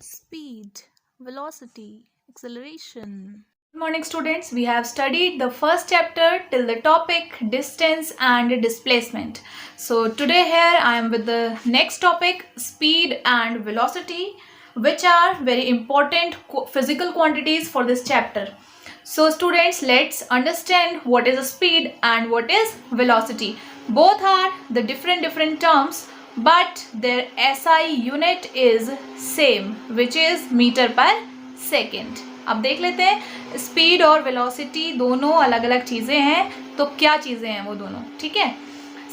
Speed, velocity, acceleration. Good morning students, we have studied the first chapter till the topic distance and displacement. So today here I am with the next topic speed and velocity, which are very important physical quantities for this chapter. So students, let's understand what is a speed and what is velocity. Both are the different terms, but their SI unit is same, which is meter per second. अब देख लेते हैं speed और velocity दोनों अलग अलग चीजें हैं, तो क्या चीजें हैं वो दोनों, ठीक है।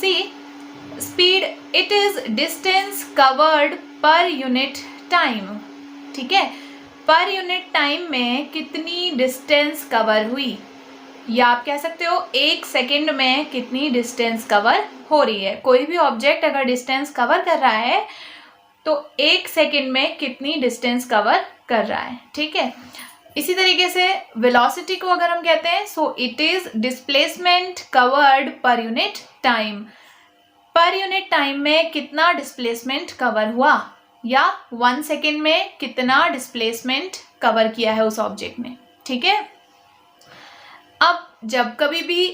See speed it is distance covered per unit time, ठीक है। पर यूनिट टाइम में कितनी डिस्टेंस कवर हुई, या आप कह सकते हो एक सेकेंड में कितनी डिस्टेंस कवर हो रही है। कोई भी ऑब्जेक्ट अगर डिस्टेंस कवर कर रहा है तो एक सेकेंड में कितनी डिस्टेंस कवर कर रहा है, ठीक है। इसी तरीके से वेलोसिटी को अगर हम कहते हैं so it is displacement covered per unit time. पर यूनिट टाइम में कितना डिस्प्लेसमेंट कवर हुआ, या 1 सेकेंड में कितना डिस्प्लेसमेंट कवर किया है उस ऑब्जेक्ट ने, ठीक है। अब जब कभी भी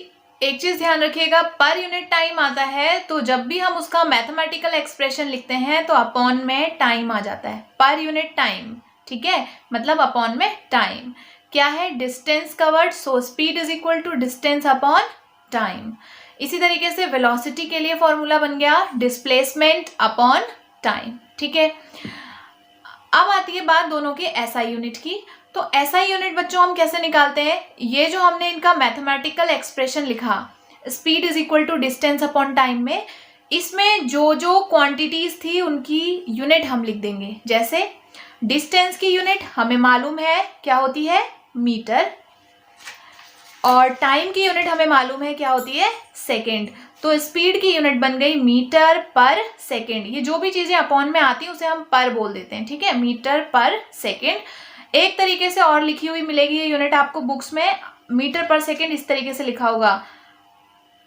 एक चीज ध्यान रखिएगा, पर यूनिट टाइम आता है तो जब भी हम उसका मैथमेटिकल एक्सप्रेशन लिखते हैं तो अपॉन में टाइम आ जाता है, पर यूनिट टाइम, ठीक है। मतलब अपॉन में टाइम क्या है, distance covered, so speed is equal to distance upon time. इसी तरीके से वेलोसिटी के लिए फॉर्मूला बन गया डिस्प्लेसमेंट अपॉन टाइम, ठीक है। अब आती है बात दोनों के एसआई यूनिट की। तो एसआई यूनिट बच्चों हम कैसे निकालते हैं, ये जो हमने इनका मैथमेटिकल एक्सप्रेशन लिखा speed is equal to distance upon time में, इसमें जो जो क्वांटिटीज थी उनकी यूनिट हम लिख देंगे। जैसे डिस्टेंस की यूनिट हमें मालूम है क्या होती है, मीटर, और टाइम की यूनिट हमें मालूम है क्या होती है, सेकेंड। तो स्पीड की यूनिट बन गई मीटर पर सेकेंड। ये जो भी चीजें अपॉन में आती हैं उसे हम पर बोल देते हैं, ठीक है, मीटर पर सेकेंड। एक तरीके से और लिखी हुई मिलेगी ये यूनिट आपको बुक्स में, मीटर पर सेकेंड इस तरीके से लिखा होगा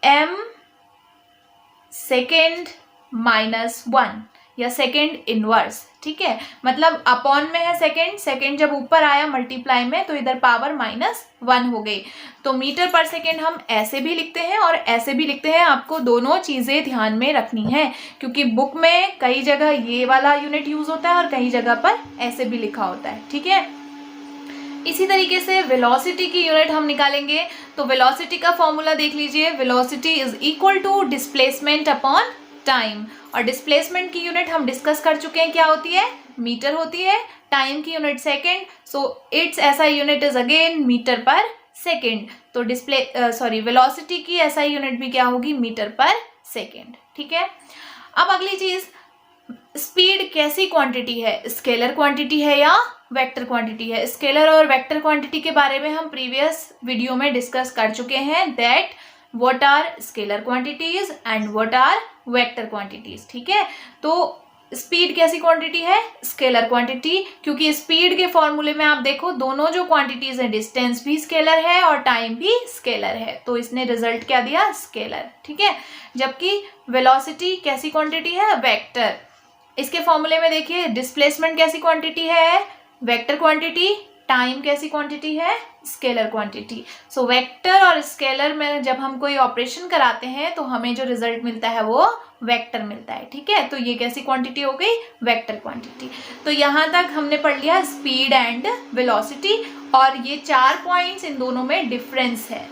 m सेकेंड -1 या सेकेंड इनवर्स, ठीक है। मतलब अपॉन में है सेकेंड, सेकेंड जब ऊपर आया मल्टीप्लाई में तो इधर पावर -1 हो गई। तो मीटर पर सेकेंड हम ऐसे भी लिखते हैं और ऐसे भी लिखते हैं, आपको दोनों चीजें ध्यान में रखनी है, क्योंकि बुक में कई जगह ये वाला यूनिट यूज होता है और कई जगह पर ऐसे भी लिखा होता है, ठीक है। इसी तरीके से वेलोसिटी की यूनिट हम निकालेंगे, तो वेलोसिटी का फॉर्मूला देख लीजिए, velocity is equal to displacement upon time. और डिस्प्लेसमेंट की यूनिट हम डिस्कस कर चुके हैं क्या होती है, मीटर होती है, टाइम की unit second, so its SI unit is again metre per second. तो वेलोसिटी की एसआई यूनिट भी क्या होगी, मीटर पर सेकेंड, ठीक है। अब अगली चीज, स्पीड कैसी क्वांटिटी है, स्केलर क्वांटिटी है या वेक्टर क्वांटिटी है। स्केलर और वेक्टर क्वांटिटी के बारे में हम प्रीवियस वीडियो में डिस्कस कर चुके हैं, that what are scalar quantities and what are vector quantities, ठीक है। तो स्पीड कैसी क्वांटिटी है, स्केलर क्वांटिटी, क्योंकि स्पीड के फॉर्मूले में आप देखो दोनों जो क्वांटिटीज है, डिस्टेंस भी स्केलर है और टाइम भी स्केलर है, तो इसने रिजल्ट क्या दिया, स्केलर, ठीक है। जबकि वेलोसिटी कैसी क्वांटिटी है, वेक्टर। इसके फॉर्मूले में देखिए डिस्प्लेसमेंट कैसी क्वांटिटी है, वेक्टर क्वांटिटी, टाइम कैसी क्वांटिटी है, स्केलर क्वांटिटी। सो वेक्टर और स्केलर में जब हम कोई ऑपरेशन कराते हैं तो हमें जो रिजल्ट मिलता है वो वेक्टर मिलता है, ठीक है। तो ये कैसी क्वांटिटी हो गई, वेक्टर क्वांटिटी। तो यहाँ तक हमने पढ़ लिया स्पीड एंड वेलोसिटी, और ये 4 पॉइंट्स इन दोनों में डिफरेंस है,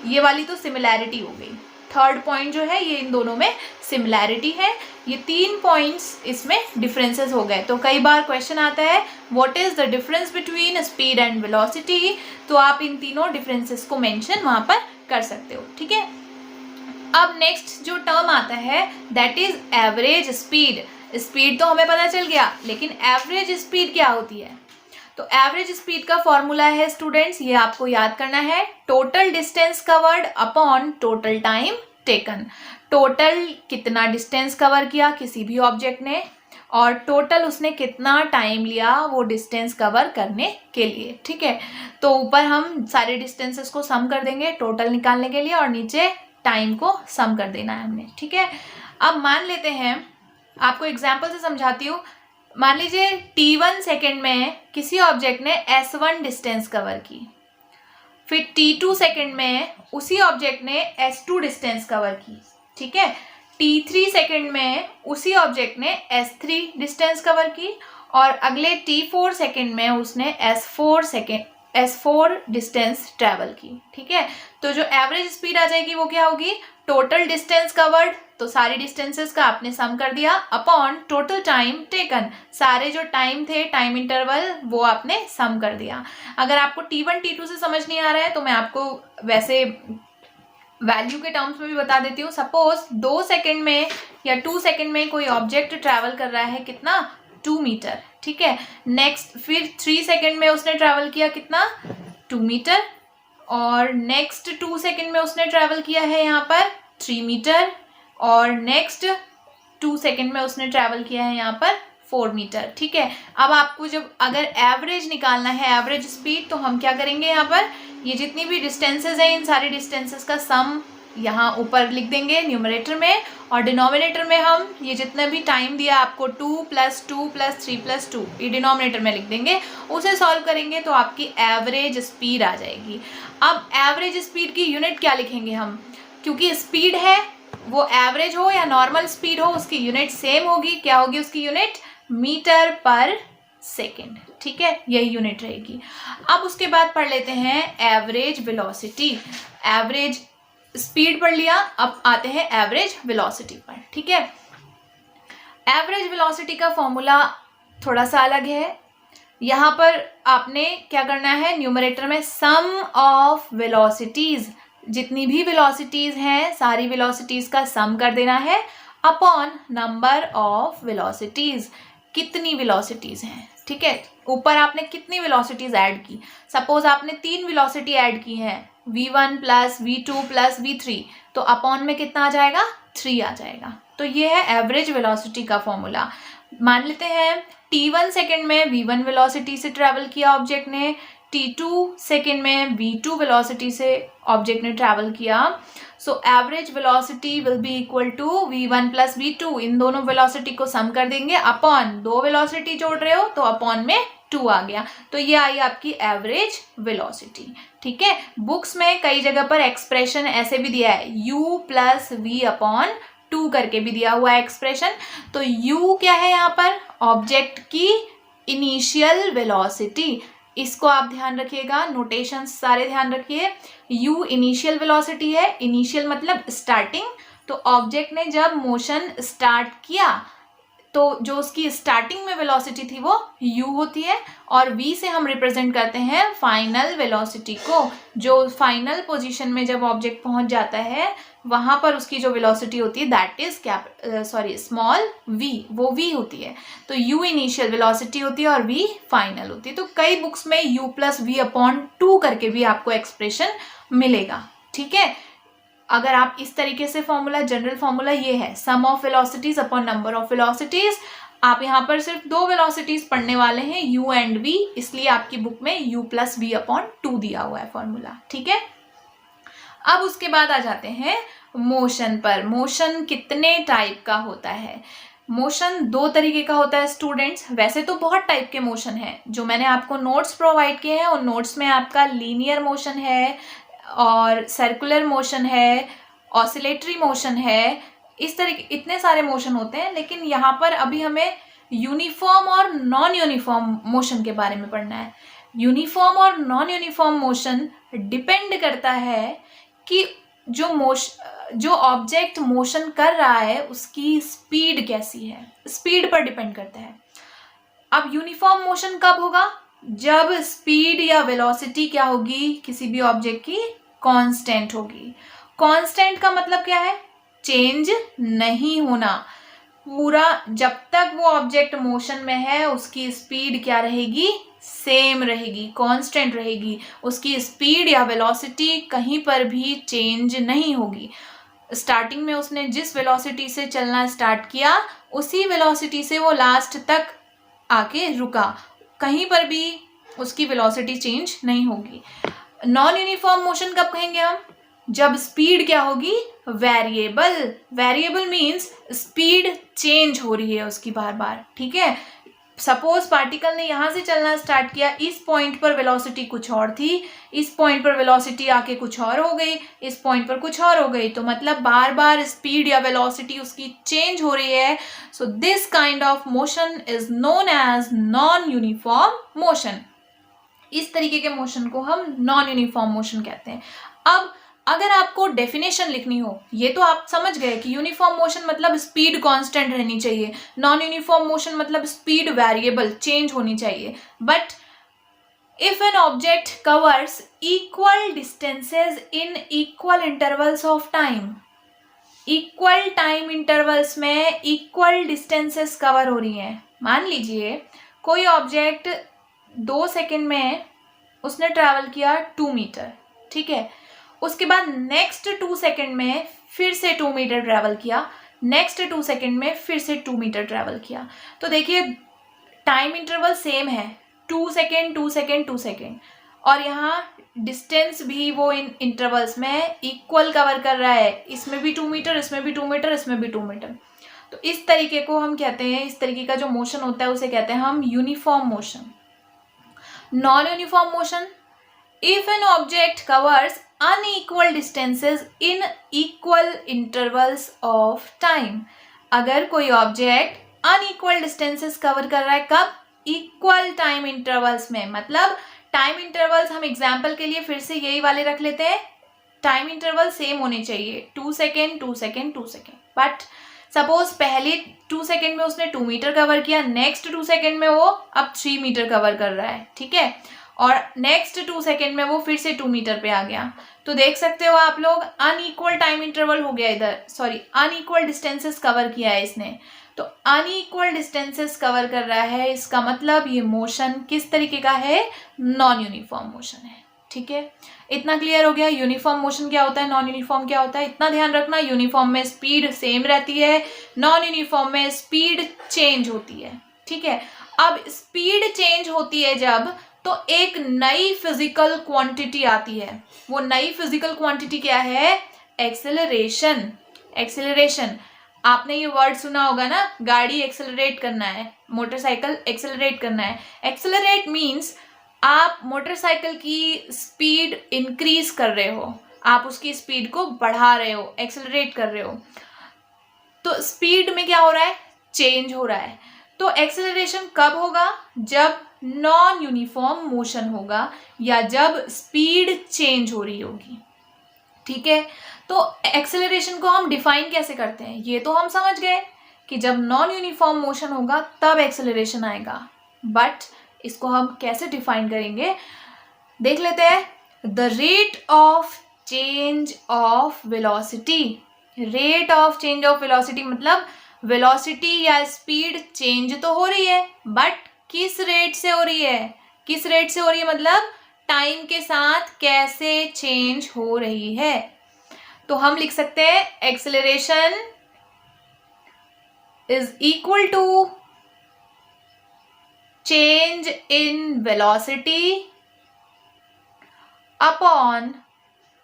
ये वाली तो सिमिलैरिटी हो गई। थर्ड पॉइंट जो है ये इन दोनों में सिमिलैरिटी है, ये 3 पॉइंट्स इसमें डिफरेंसेस हो गए। तो कई बार क्वेश्चन आता है what is the difference between speed and velocity, तो आप इन तीनों डिफरेंसेस को मेंशन वहां पर कर सकते हो, ठीक है। अब नेक्स्ट जो टर्म आता है that is average speed. Speed तो हमें पता चल गया, लेकिन एवरेज स्पीड क्या होती है। तो एवरेज स्पीड का फॉर्मूला है स्टूडेंट्स, ये आपको याद करना है, total distance covered upon total time taken. Total कितना डिस्टेंस कवर किया किसी भी ऑब्जेक्ट ने, और टोटल उसने कितना टाइम लिया वो डिस्टेंस कवर करने के लिए, ठीक है। तो ऊपर हम सारे डिस्टेंसेस को सम कर देंगे टोटल निकालने के लिए, और नीचे टाइम को सम कर देना है हमने, ठीक है। अब मान लेते हैं, आपको एग्जाम्पल से समझाती हूँ, मान लीजिए t1 सेकेंड में किसी ऑब्जेक्ट ने s1 डिस्टेंस कवर की, फिर t2 सेकेंड में उसी ऑब्जेक्ट ने s2 डिस्टेंस कवर की, ठीक है। t3 सेकेंड में उसी ऑब्जेक्ट ने s3 डिस्टेंस कवर की, और अगले t4 सेकेंड में उसने s4 डिस्टेंस ट्रेवल की, ठीक है। तो जो एवरेज स्पीड आ जाएगी वो क्या होगी, टोटल डिस्टेंस कवर्ड, तो सारी डिस्टेंसेस का आपने सम कर दिया, अपॉन टोटल टाइम टेकन, सारे जो टाइम थे, टाइम इंटरवल, वो आपने सम कर दिया। अगर आपको t1 t2 से समझ नहीं आ रहा है तो मैं आपको वैसे वैल्यू के टर्म्स में भी बता देती हूँ। सपोज 2 सेकेंड में या 2 सेकेंड में कोई ऑब्जेक्ट ट्रैवल कर रहा है कितना, 2 मीटर, ठीक है। नेक्स्ट फिर 3 सेकेंड में उसने ट्रैवल किया कितना, 2 मीटर, और नेक्स्ट 2 सेकेंड में उसने ट्रैवल किया है यहाँ पर 3 मीटर, और नेक्स्ट 2 सेकेंड में उसने ट्रैवल किया है यहाँ पर 4 मीटर, ठीक है। अब आपको जब अगर एवरेज निकालना है, एवरेज स्पीड, तो हम क्या करेंगे, यहाँ पर ये जितनी भी डिस्टेंसेस हैं इन सारी डिस्टेंसेस का सम यहाँ ऊपर लिख देंगे न्यूमरेटर में, और डिनोमिनेटर में हम ये जितने भी टाइम दिया आपको 2 + 2 + 3 + 2 ये डिनोमिनेटर में लिख देंगे, उसे सॉल्व करेंगे तो आपकी एवरेज स्पीड आ जाएगी। अब एवरेज स्पीड की यूनिट क्या लिखेंगे हम, क्योंकि स्पीड है, वो एवरेज हो या नॉर्मल स्पीड हो, उसकी यूनिट सेम होगी। क्या होगी उसकी यूनिट, मीटर पर सेकेंड, ठीक है, यही यूनिट रहेगी। अब उसके बाद पढ़ लेते हैं एवरेज वेलोसिटी। एवरेज स्पीड पढ़ लिया, अब आते हैं एवरेज वेलोसिटी पर, ठीक है। एवरेज वेलोसिटी का फॉर्मूला थोड़ा सा अलग है। यहाँ पर आपने क्या करना है, न्यूमरेटर में सम ऑफ वेलोसिटीज, जितनी भी वेलोसिटीज हैं सारी वेलोसिटीज का सम कर देना है, अपॉन नंबर ऑफ वेलोसिटीज, कितनी वेलोसिटीज हैं, ठीक है। ऊपर आपने कितनी वेलोसिटीज ऐड की, सपोज आपने 3 वेलोसिटी ऐड की हैं, v1 + v2 + v3, तो अपॉन में कितना आ जाएगा, 3 आ जाएगा। तो ये है एवरेज वेलोसिटी का फॉर्मूला। मान लेते हैं t1 सेकेंड में v1 वेलोसिटी से ट्रैवल किया ऑब्जेक्ट ने, t2 सेकेंड में v2 वेलोसिटी से ऑब्जेक्ट ने ट्रैवल किया, so average velocity will be equal to v1 + v2, इन दोनों वेलोसिटी को सम कर देंगे, अपॉन 2 वेलोसिटी जोड़ रहे हो तो अपॉन में 2 आ गया, तो ये आई आपकी एवरेज वेलोसिटी, ठीक है। बुक्स में कई जगह पर एक्सप्रेशन ऐसे भी दिया है, u + v/2 करके भी दिया हुआ है एक्सप्रेशन। तो u क्या है यहाँ पर, ऑब्जेक्ट की इनिशियल वेलोसिटी, इसको आप ध्यान रखिएगा, नोटेशन सारे ध्यान रखिए। u इनिशियल वेलोसिटी है, इनिशियल मतलब स्टार्टिंग, तो ऑब्जेक्ट ने जब मोशन स्टार्ट किया तो जो उसकी स्टार्टिंग में वेलोसिटी थी वो u होती है, और v से हम रिप्रेजेंट करते हैं फाइनल वेलोसिटी को, जो फाइनल पोजीशन में जब ऑब्जेक्ट पहुंच जाता है वहां पर उसकी जो वेलोसिटी होती है दैट इज स्मॉल v, वो v होती है। तो u इनिशियल वेलोसिटी होती है और v फाइनल होती है। तो कई बुक्स में u + v/2 करके भी आपको एक्सप्रेशन मिलेगा, ठीक है। अगर आप इस तरीके से फॉर्मूला, जनरल फॉर्मूला ये है, sum of velocities upon number of velocities. आप यहाँ पर सिर्फ 2 वेलोसिटीज पढ़ने वाले हैं, u एंड v, इसलिए आपकी बुक में u + v/2 दिया हुआ है फॉर्मूला, ठीक है। अब उसके बाद आ जाते हैं मोशन पर। मोशन कितने टाइप का होता है, मोशन 2 तरीके का होता है स्टूडेंट्स। वैसे तो बहुत टाइप के मोशन हैं, जो मैंने आपको नोट्स प्रोवाइड किए हैं उन नोट्स में आपका लीनियर मोशन है, और सर्कुलर मोशन है, ऑसिलेटरी मोशन है, इस तरीके इतने सारे मोशन होते हैं। लेकिन यहाँ पर अभी हमें यूनिफॉर्म और नॉन यूनिफॉर्म मोशन के बारे में पढ़ना है। यूनिफॉर्म और नॉन यूनिफॉर्म मोशन डिपेंड करता है कि जो ऑब्जेक्ट मोशन कर रहा है उसकी स्पीड कैसी है, स्पीड पर डिपेंड करता है। अब यूनिफॉर्म मोशन कब होगा, जब स्पीड या वेलोसिटी क्या होगी, किसी भी ऑब्जेक्ट की कांस्टेंट होगी। कांस्टेंट का मतलब क्या है, चेंज नहीं होना, पूरा जब तक वो ऑब्जेक्ट मोशन में है उसकी स्पीड क्या रहेगी, सेम रहेगी, कांस्टेंट रहेगी, उसकी स्पीड या वेलोसिटी कहीं पर भी चेंज नहीं होगी। स्टार्टिंग में उसने जिस वेलोसिटी से चलना स्टार्ट किया उसी वेलोसिटी से वो लास्ट तक आके रुका, कहीं पर भी उसकी वेलोसिटी चेंज नहीं होगी। नॉन यूनिफॉर्म मोशन कब कहेंगे हम, जब स्पीड क्या होगी, variable. Variable means speed change हो रही है उसकी बार बार, ठीक है। सपोज पार्टिकल ने यहाँ से चलना स्टार्ट किया, इस पॉइंट पर वेलोसिटी कुछ और थी, इस पॉइंट पर वेलोसिटी आके कुछ और हो गई, इस पॉइंट पर कुछ और हो गई, तो मतलब बार बार स्पीड या वेलोसिटी उसकी चेंज हो रही है. So this kind of motion is known as non uniform motion. इस तरीके के मोशन को हम नॉन यूनिफॉर्म मोशन कहते हैं. अब अगर आपको डेफिनेशन लिखनी हो, ये तो आप समझ गए कि यूनिफॉर्म मोशन मतलब स्पीड कांस्टेंट रहनी चाहिए, नॉन यूनिफॉर्म मोशन मतलब स्पीड वेरिएबल चेंज होनी चाहिए. But if an object covers equal distances in equal intervals of time, equal time intervals में इक्वल डिस्टेंसेस कवर हो रही हैं. मान लीजिए कोई ऑब्जेक्ट 2 सेकेंड में उसने ट्रैवल किया 2 मीटर, ठीक है. उसके बाद नेक्स्ट 2 सेकेंड में फिर से 2 मीटर ट्रैवल किया, नेक्स्ट 2 सेकेंड में फिर से 2 मीटर ट्रैवल किया. तो देखिए टाइम इंटरवल सेम है, 2 सेकेंड 2 सेकेंड 2 सेकेंड, और यहाँ डिस्टेंस भी वो इन इंटरवल्स में इक्वल कवर कर रहा है. इसमें भी 2 मीटर, इसमें भी 2 मीटर, इसमें भी 2 मीटर. तो इस तरीके को हम कहते हैं, इस तरीके का जो मोशन होता है उसे कहते हैं हम uniform motion. Non uniform motion, if an object covers unequal distances in equal intervals of time. अगर कोई ऑब्जेक्ट अनइक्वल डिस्टेंसेस कवर कर रहा है, कब? इक्वल टाइम इंटरवल्स में. मतलब टाइम इंटरवल्स हम एग्जाम्पल के लिए फिर से यही वाले रख लेते हैं, टाइम इंटरवल सेम होने चाहिए, 2 second 2 second 2 second. But suppose पहले 2 सेकेंड में उसने 2 मीटर कवर किया, नेक्स्ट 2 सेकेंड में वो अब 3 मीटर कवर कर रहा है, ठीक है, और नेक्स्ट 2 सेकेंड में वो फिर से 2 मीटर पे आ गया. तो देख सकते हो आप लोग अनइक्वल टाइम इंटरवल हो गया इधर, सॉरी अनइक्वल डिस्टेंसेस कवर किया है इसने. तो अनइक्वल डिस्टेंसेस कवर कर रहा है, इसका मतलब ये मोशन किस तरीके का है? नॉन यूनिफॉर्म मोशन है. ठीक है, इतना क्लियर हो गया. यूनिफॉर्म मोशन क्या होता है, नॉन यूनिफॉर्म क्या होता है, इतना ध्यान रखना. यूनिफॉर्म में स्पीड सेम रहती है, नॉन यूनिफॉर्म में स्पीड चेंज होती है. ठीक है, अब स्पीड चेंज होती है जब, तो एक नई फिजिकल क्वांटिटी आती है. वो नई फिजिकल क्वांटिटी क्या है? एक्सेलरेशन. एक्सेलरेशन, आपने ये वर्ड सुना होगा ना, गाड़ी एक्सेलरेट करना है, मोटरसाइकिल एक्सेलरेट करना है. एक्सेलरेट मीन्स आप मोटरसाइकिल की स्पीड इंक्रीज कर रहे हो, आप उसकी स्पीड को बढ़ा रहे हो, एक्सेलरेट कर रहे हो. तो स्पीड में क्या हो रहा है? चेंज हो रहा है. तो एक्सेलरेशन कब होगा? जब नॉन यूनिफॉर्म मोशन होगा या जब स्पीड चेंज हो रही होगी. ठीक है, तो एक्सेलरेशन को हम डिफाइन कैसे करते हैं? ये तो हम समझ गए कि जब नॉन यूनिफॉर्म मोशन होगा तब एक्सेलरेशन आएगा. बट इसको हम कैसे डिफाइन करेंगे, देख लेते हैं. The rate of change of velocity. Rate of change of velocity मतलब वेलोसिटी या स्पीड चेंज तो हो रही है, बट किस रेट से हो रही है? किस रेट से हो रही है मतलब टाइम के साथ कैसे चेंज हो रही है. तो हम लिख सकते हैं acceleration is equal to change in velocity upon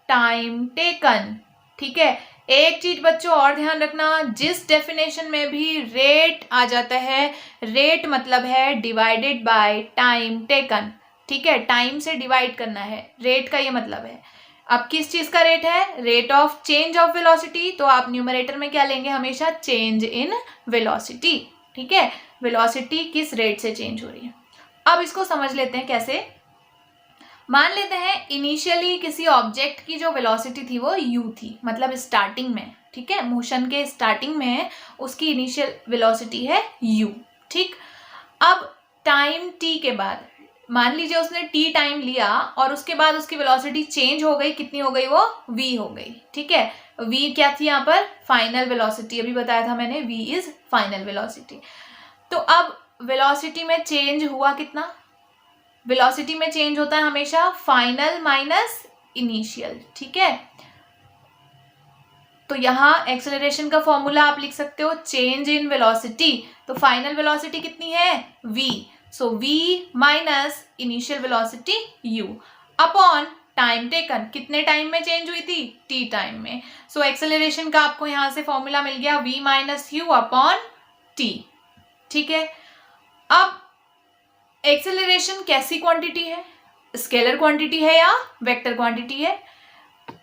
time taken. ठीक है, एक चीज बच्चों और ध्यान रखना, जिस डेफिनेशन में भी रेट आ जाता है, रेट मतलब है डिवाइडेड बाय टाइम टेकन. ठीक है, टाइम से डिवाइड करना है, रेट का ये मतलब है. अब किस चीज का रेट है? Rate of change of velocity. तो आप न्यूमरेटर में क्या लेंगे? हमेशा चेंज इन वेलोसिटी. ठीक है, वेलोसिटी किस रेट से चेंज हो रही है. अब इसको समझ लेते हैं कैसे. मान लेते हैं इनिशियली किसी ऑब्जेक्ट की जो वेलोसिटी थी वो u थी, मतलब स्टार्टिंग में. ठीक है, मोशन के स्टार्टिंग में उसकी इनिशियल वेलोसिटी है u. ठीक, अब टाइम t के बाद मान लीजिए उसने t टाइम लिया और उसके बाद उसकी वेलोसिटी चेंज हो गई. कितनी हो गई? वो v हो गई. ठीक है, v क्या थी यहाँ पर? Final velocity. अभी बताया था मैंने, v इज फाइनल वेलोसिटी. तो अब वेलोसिटी में चेंज हुआ कितना? वेलोसिटी में चेंज होता है हमेशा फाइनल माइनस इनिशियल. ठीक है, तो यहाँ एक्सेलरेशन का फॉर्मूला आप लिख सकते हो चेंज इन वेलोसिटी. तो फाइनल वेलोसिटी कितनी है? v. सो v minus initial velocity u upon time taken. कितने टाइम में चेंज हुई थी? t टाइम में. सो एक्सेलरेशन का आपको यहाँ से फॉर्मूला मिल गया v minus u upon t. ठीक है, अब एक्सेलरेशन कैसी क्वांटिटी है, स्केलर क्वांटिटी है या वेक्टर क्वांटिटी है,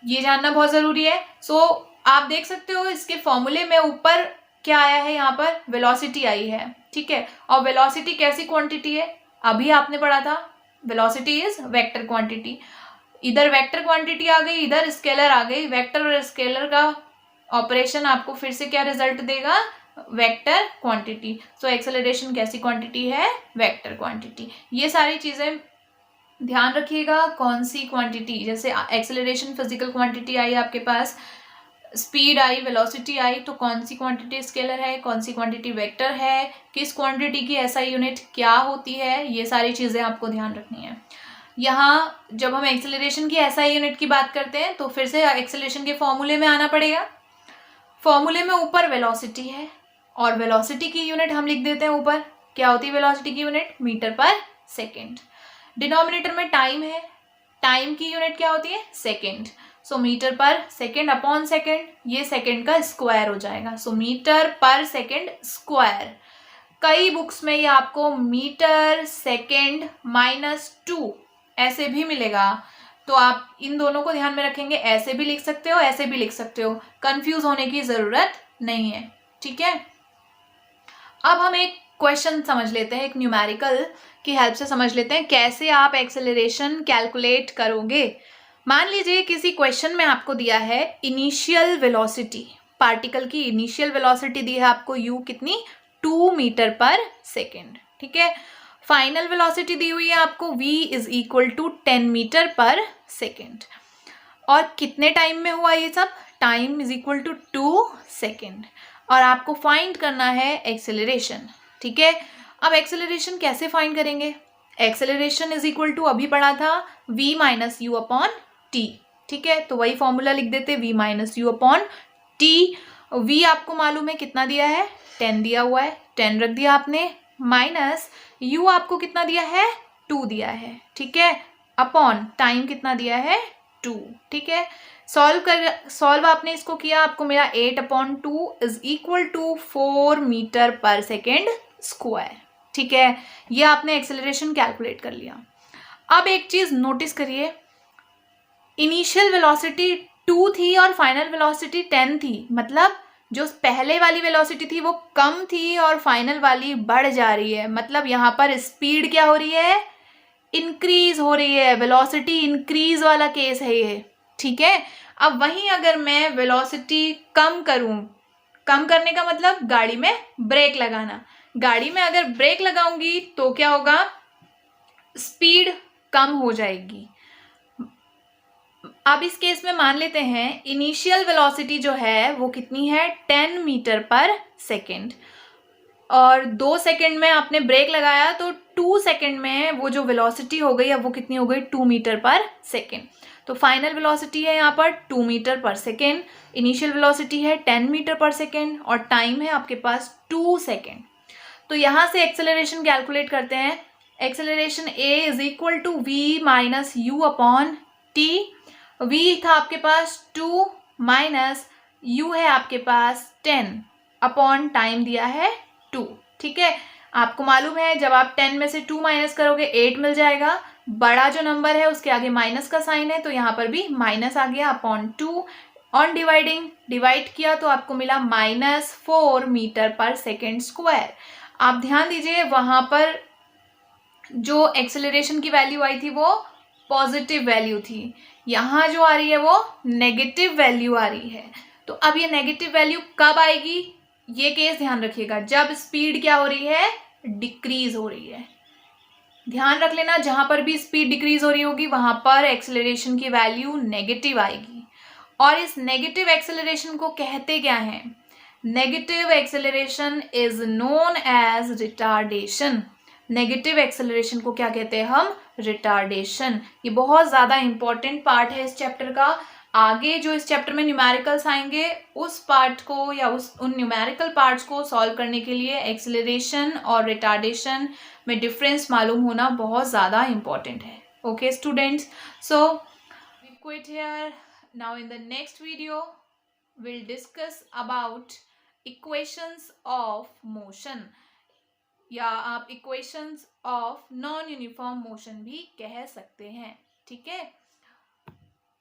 ये जानना बहुत जरूरी है। सो आप देख सकते हो इसके फॉर्मूले में ऊपर क्या आया है, यहाँ पर वेलोसिटी आई है, ठीक है। और वेलोसिटी कैसी क्वांटिटी है, अभी आपने पढ़ा था, वेलोसिटी इज वेक्टर क्वांटिटी। इधर वेक्टर क्वांटिटी आ गई, इधर स्केलर आ गई, वेक्टर और स्केलर का ऑपरेशन आपको फिर से क्या रिजल्ट देगा, वेक्टर क्वांटिटी। सो एक्सेलरेशन कैसी क्वांटिटी है, वेक्टर क्वांटिटी। ये सारी चीजें ध्यान रखिएगा। कौन सी क्वांटिटी, जैसे एक्सेलरेशन फिजिकल क्वांटिटी आई आपके पास, स्पीड आई, वेलोसिटी आई, तो कौन सी क्वांटिटी स्केलर है, कौन सी क्वांटिटी वेक्टर है, किस क्वांटिटी की एसआई यूनिट क्या होती है, ये सारी चीजें आपको ध्यान रखनी है। यहाँ जब हम एक्सेलरेशन की एसआई यूनिट की बात करते हैं तो फिर से एक्सेलरेशन के फॉर्मूले में आना पड़ेगा। फॉर्मूले में ऊपर वेलोसिटी है और वेलोसिटी की यूनिट हम लिख देते हैं ऊपर, क्या होती है वेलोसिटी की unit, metre per second. Denominator में टाइम है, टाइम की यूनिट क्या होती है, सेकेंड। सो metre per second upon second, ये सेकेंड का स्क्वायर हो जाएगा। सो मीटर पर सेकेंड स्क्वायर। कई बुक्स में ये आपको मीटर सेकेंड -2 ऐसे भी मिलेगा, तो आप इन दोनों को ध्यान में रखेंगे, ऐसे भी लिख सकते हो, ऐसे भी लिख सकते हो, कंफ्यूज होने की जरूरत नहीं है, ठीक है। अब हम एक क्वेश्चन समझ लेते हैं, एक न्यूमेरिकल की हेल्प से समझ लेते हैं कैसे आप एक्सेलरेशन कैलकुलेट करोगे। मान लीजिए किसी क्वेश्चन में आपको दिया है इनिशियल वेलोसिटी, पार्टिकल की इनिशियल वेलोसिटी दी है आपको u कितनी, 2 मीटर पर सेकेंड, ठीक है। फाइनल वेलोसिटी दी हुई है आपको v is equal to 10 metre per second. और कितने टाइम में हुआ ये सब, time is equal to 2 second. और आपको फाइंड करना है एक्सेलरेशन, ठीक है। अब एक्सेलरेशन कैसे फाइंड करेंगे, एक्सेलरेशन इज इक्वल टू अभी पढ़ा था v minus u upon T, ठीक है। तो वही फॉर्मूला लिख देते, v minus u upon t. v आपको मालूम है कितना दिया है, 10 दिया हुआ है, 10 रख दिया आपने, माइनस u आपको कितना दिया है, 2 दिया है, ठीक है, अपॉन टाइम कितना दिया है, 2, ठीक है। सॉल्व आपने इसको किया, आपको मेरा 8/2 is equal to 4 metre per second square, ठीक है। ये आपने एक्सेलरेशन कैलकुलेट कर लिया। अब एक चीज नोटिस करिए, इनिशियल वेलोसिटी 2 थी और फाइनल वेलोसिटी 10 थी, मतलब जो पहले वाली वेलोसिटी थी वो कम थी और फाइनल वाली बढ़ जा रही है, मतलब यहाँ पर स्पीड क्या हो रही है, इंक्रीज हो रही है, वेलोसिटी इंक्रीज वाला केस है ये, ठीक है। अब वहीं अगर मैं वेलोसिटी कम करूं, कम करने का मतलब गाड़ी में ब्रेक लगाना, गाड़ी में अगर ब्रेक लगाऊंगी तो क्या होगा, स्पीड कम हो जाएगी। अब इस केस में मान लेते हैं इनिशियल वेलोसिटी जो है वो कितनी है, 10 मीटर पर सेकेंड, और 2 सेकेंड में आपने ब्रेक लगाया तो 2 सेकेंड में वो जो वेलोसिटी हो गई, अब वो कितनी हो गई, 2 मीटर पर सेकेंड। तो फाइनल वेलोसिटी है यहाँ पर 2 metre per second, initial velocity है 10 मीटर पर सेकेंड और टाइम है आपके पास 2 सेकेंड। तो यहाँ से एक्सेलरेशन कैलकुलेट करते हैं। Acceleration a is equal to v minus u upon t. v था आपके पास 2 माइनस u है आपके पास 10 अपॉन टाइम दिया है 2, ठीक है। आपको मालूम है जब आप 10 में से 2 माइनस करोगे 8 मिल जाएगा, बड़ा जो नंबर है उसके आगे माइनस का साइन है तो यहाँ पर भी माइनस आ गया अपॉन 2। ऑन डिवाइडिंग डिवाइड किया तो आपको मिला -4 मीटर पर सेकेंड स्क्वायर। आप ध्यान दीजिए वहां पर जो एक्सेलरेशन की वैल्यू आई थी वो पॉजिटिव वैल्यू थी, यहाँ जो आ रही है वो नेगेटिव वैल्यू आ रही है। तो अब ये नेगेटिव वैल्यू कब आएगी, ये केस ध्यान रखिएगा, जब स्पीड क्या हो रही है, डिक्रीज हो रही है। ध्यान रख लेना जहां पर भी स्पीड डिक्रीज हो रही होगी वहां पर एक्सेलरेशन की वैल्यू नेगेटिव आएगी। और इस नेगेटिव एक्सेलरेशन को कहते क्या है, negative acceleration is known as retardation. Negative acceleration को क्या कहते हैं हम, रिटार्डेशन। ये बहुत ज्यादा इंपॉर्टेंट पार्ट है इस चैप्टर का। आगे जो इस चैप्टर में न्यूमेरिकल्स आएंगे उस पार्ट को या उन न्यूमेरिकल पार्ट्स को सॉल्व करने के लिए एक्सेलरेशन और रिटार्डेशन में डिफरेंस मालूम होना बहुत ज़्यादा इंपॉर्टेंट है। Okay students, so we quit here. Now in the next video we'll discuss about equations of motion. या आप equations of non uniform motion भी कह सकते हैं, ठीक है।